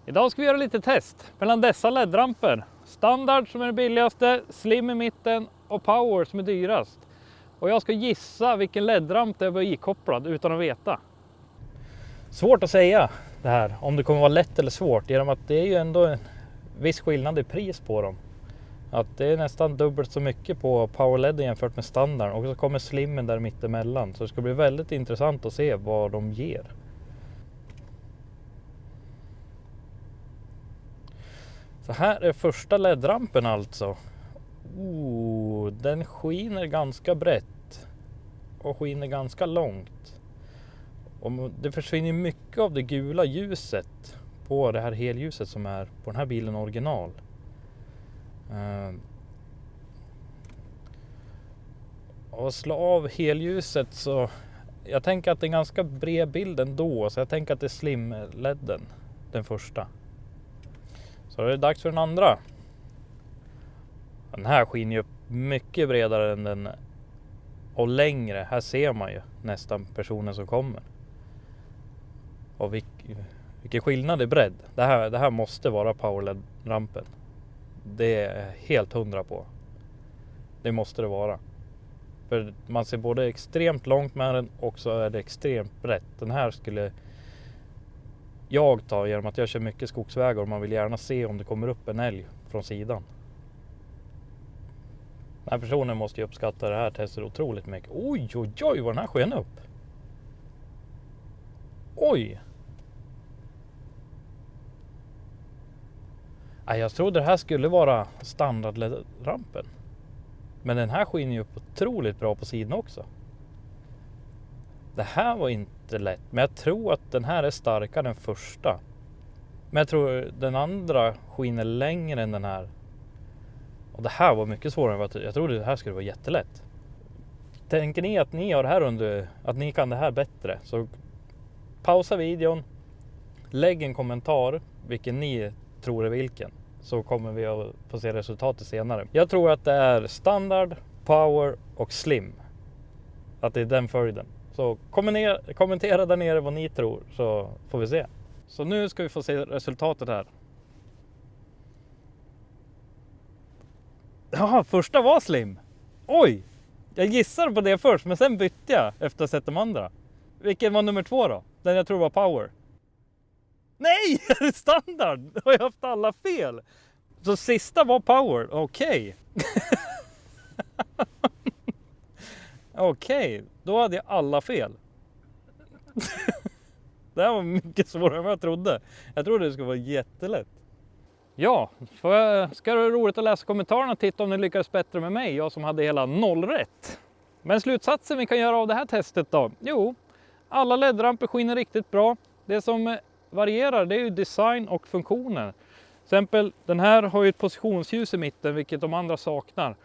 Idag ska vi göra lite test mellan dessa LED-ramper. Standard som är det billigaste, Slim i mitten och Power som är dyrast. Och jag ska gissa vilken LED-ramp det var ikopplad utan att veta. Svårt att säga det här, om det kommer vara lätt eller svårt, genom att det är ju ändå en viss skillnad i pris på dem. Att det är nästan dubbelt så mycket på Power LED jämfört med standard, och så kommer Slimmen där mittemellan. Så det ska bli väldigt intressant att se vad de ger. Så här är första LED-rampen alltså. Den skiner ganska brett och skiner ganska långt. Och det försvinner mycket av det gula ljuset på det här helljuset som är på den här bilen original. Och slå av helljuset, så jag tänker att det är en ganska bred bild ändå, så jag tänker att det är Slim-ledden, den första. Så är det dags för den andra. Den här skiner ju mycket bredare än den och längre. Här ser man ju nästan personen som kommer. Och vilken skillnad i bredd. Det här måste vara Power LED-rampen. Det är helt 100 på. Det måste det vara. För man ser både extremt långt med den och så är det extremt brett. Den här skulle jag ta genom att jag kör mycket skogsvägar och man vill gärna se om det kommer upp en älg från sidan. Den här personen måste ju uppskatta det här testet otroligt mycket. Oj, vad den här sken upp. Oj! Jag trodde det här skulle vara standardrampen. Men den här skiner ju upp otroligt bra på sidan också. Det här var inte lätt. Men jag tror att den här är starkare än första. Men jag tror den andra skiner längre än den här. Och det här var mycket svårare än vad jag trodde. Det här skulle vara jättelätt. Tänker ni att ni har det här under, att ni kan det här bättre, så pausa videon. Lägg en kommentar vilken ni tror är vilken. Så kommer vi att få se resultatet senare. Jag tror att det är standard, power och slim. Att det är den följden. Så kommentera där nere vad ni tror, så får vi se. Så nu ska vi få se resultatet här. Ja, första var slim. Oj! Jag gissade på det först, men sen bytte jag efter att ha sett de andra. Vilken var nummer 2 då? Den jag tror var power. Nej! Det är standard! Har jag haft alla fel? Så sista var power, okej. Okej, då hade jag alla fel. Det här var mycket svårare än vad jag trodde. Jag trodde det skulle vara jättelätt. Ja, ska det vara roligt att läsa kommentarerna och titta om ni lyckades bättre med mig. Jag som hade hela 0 rätt. Men slutsatsen vi kan göra av det här testet då? Jo, alla LED-ramper skiner riktigt bra. Det som varierar, det är ju design och funktioner. Till exempel, den här har ju ett positionsljus i mitten, vilket de andra saknar.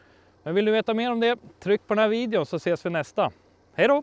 Men vill du veta mer om det, tryck på den här videon så ses vi nästa. Hej då!